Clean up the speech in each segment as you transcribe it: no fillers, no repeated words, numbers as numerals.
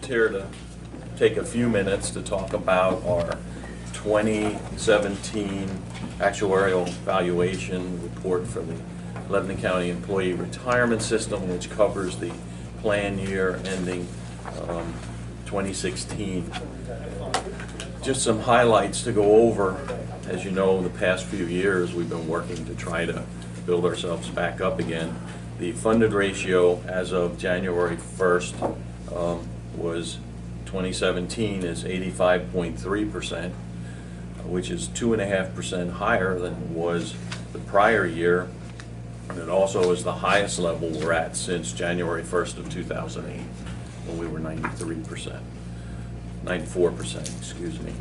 just here to take a few minutes to talk about our 2017 actuarial valuation report for the Lebanon County Employee Retirement System, which covers the plan year ending 2016. Just some highlights to go over. As you know, the past few years we've been working to try to build ourselves back up again. The funded ratio as of January 1st was 2017 is 85.3%, which is 2.5% higher than it was the prior year. And it also is the highest level we're at since January 1st of 2008, when we were 94%, excuse me.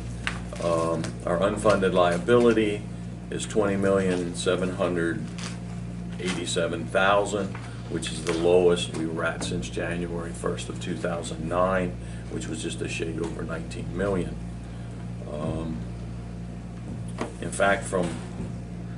Our unfunded liability is $20,787,000, which is the lowest we were at since January 1st of 2009, which was just a shade over $19 million. In fact,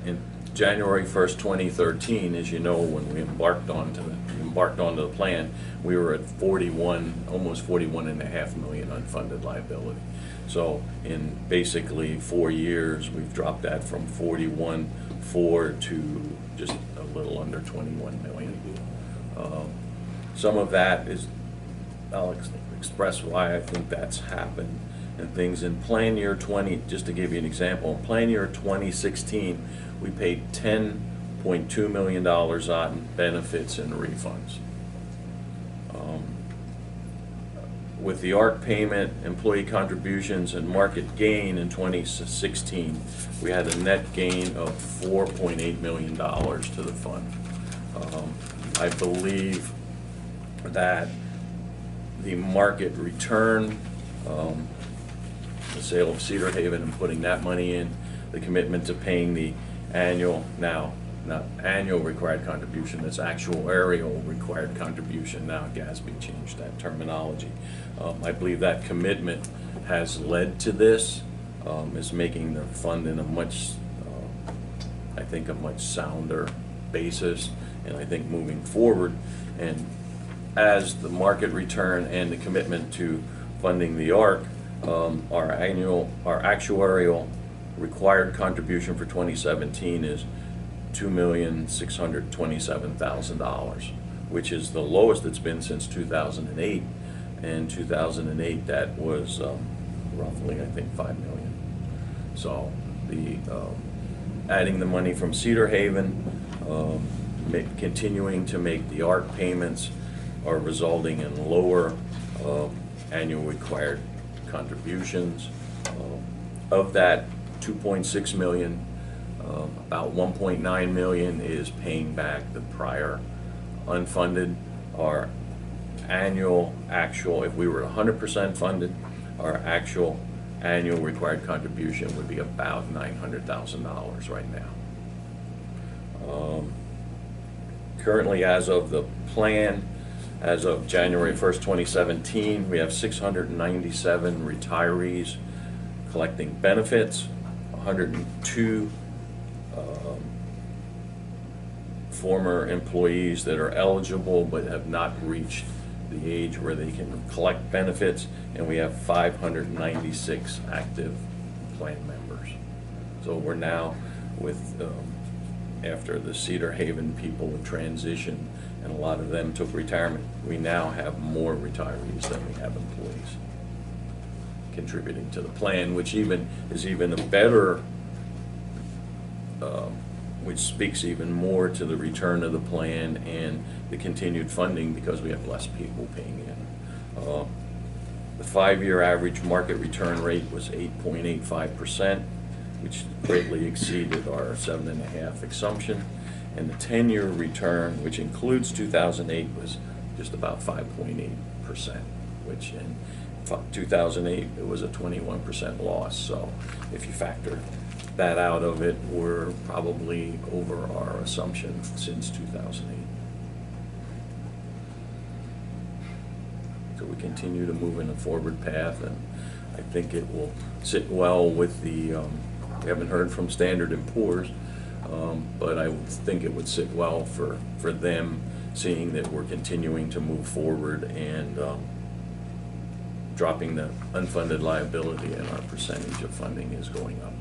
in January 1st, 2013, as you know, when we embarked onto the plan, we were at almost 41.5 million unfunded liability. So in basically 4 years, we've dropped that from 41.4 to just a little under 21 million. Some of that is, I'll express why I think that's happened. And things in plan year 20, just to give you an example, in plan year 2016, we paid $10.2 million on benefits and refunds. With the ARC payment, employee contributions, and market gain in 2016, we had a net gain of $4.8 million to the fund. I believe that the market return, the sale of Cedar Haven and putting that money in, the commitment to paying the annual, now not annual required contribution, it's actuarial required contribution. Now GASB changed that terminology. I believe that commitment has led to this, is making the fund in a much, I think, a much sounder basis, and I think moving forward, and as the market return and the commitment to funding the ARC, our actuarial required contribution for 2017 is $2,627,000, which is the lowest it's been since 2008. And 2008, that was roughly, I think, $5 million. So the adding the money from Cedar Haven, continuing to make the ARC payments, are resulting in lower annual required contributions. Of that 2.6 million, about 1.9 million is paying back the prior unfunded. Our actual, if we were 100% funded, our actual annual required contribution would be about $900,000 right now. Currently, as of the plan, as of January 1st, 2017, we have 697 retirees collecting benefits, 102 former employees that are eligible but have not reached the age where they can collect benefits, and we have 596 active plan members. So we're now with, after the Cedar Haven people would transition, and a lot of them took retirement, we now have more retirees than we have employees contributing to the plan, which is even a better, which speaks even more to the return of the plan and the continued funding, because we have less people paying in. The 5-year average market return rate was 8.85%, which greatly exceeded our 7.5 assumption. And the 10-year return, which includes 2008, was just about 5.8%, which in 2008 it was a 21% loss. So if you factor that out of it, we're probably over our assumption since 2008. So we continue to move in a forward path, and I think it will sit well with the, we haven't heard from Standard & Poor's, but I would think it would sit well for them, seeing that we're continuing to move forward and dropping the unfunded liability, and our percentage of funding is going up.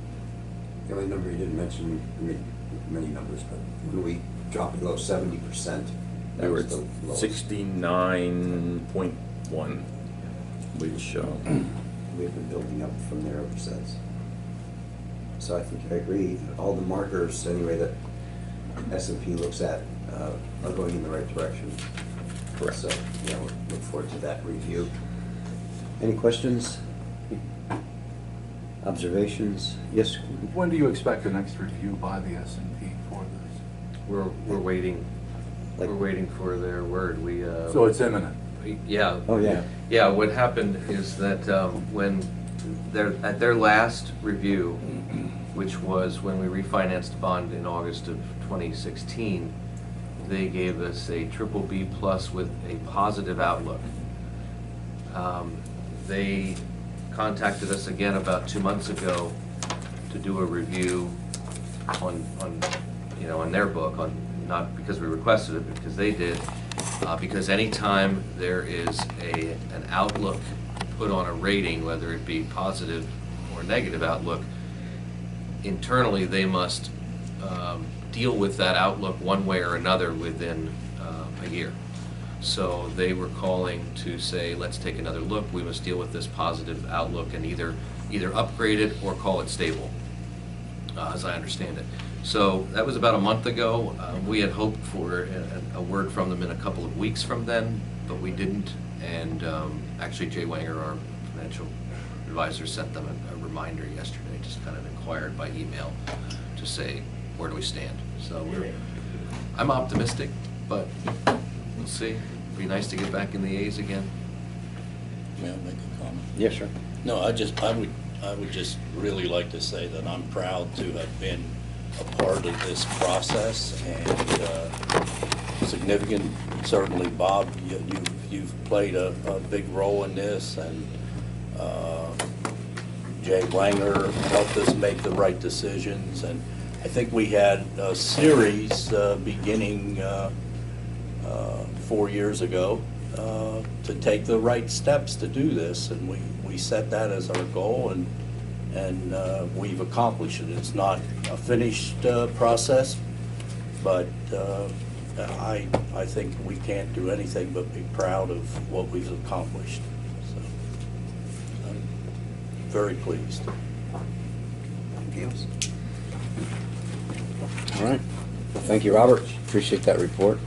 The only number you didn't mention, I mean, many numbers, but when we dropped below 70%, We that were was the lowest. 69.1, which, We've been building up from there ever since. So I think I agree. All the markers, anyway, that S&P looks at are going in the right direction. correct. So, yeah, we'll look forward to that review. Any questions? Observations? Yes? When do you expect the next review by the S&P for this? We're waiting. Like- We're waiting for their word. So it's imminent? Yeah. Oh, yeah. Yeah, what happened is that when at their last review, which was when we refinanced the bond in August of 2016, they gave us a BBB plus with a positive outlook. They contacted us again about 2 months ago to do a review on their book, not because we requested it, but because they did. Because anytime there is an outlook put on a rating, whether it be positive or negative outlook, internally they must deal with that outlook one way or another within a year. So they were calling to say, let's take another look. We must deal with this positive outlook and either upgrade it or call it stable, as I understand it. So that was about a month ago. We had hoped for a word from them in a couple of weeks from then, but we didn't. And actually, Jay Wanger, our financial advisor, sent them a reminder yesterday, just kind of inquired by email to say, where do we stand? So I'm optimistic, but we'll see. It'd be nice to get back in the A's again. May I make a comment? Yeah, sure. No, I would just really like to say that I'm proud to have been a part of this process, and significant, certainly Bob, you've played a big role in this, and Jay Wanger helped us make the right decisions, and I think we had a series beginning 4 years ago to take the right steps to do this, and we set that as our goal, and we've accomplished it. It's not a finished process, but I think we can't do anything but be proud of what we've accomplished. So I'm very pleased. Anything else? All right. Well, thank you, Robert. Appreciate that report.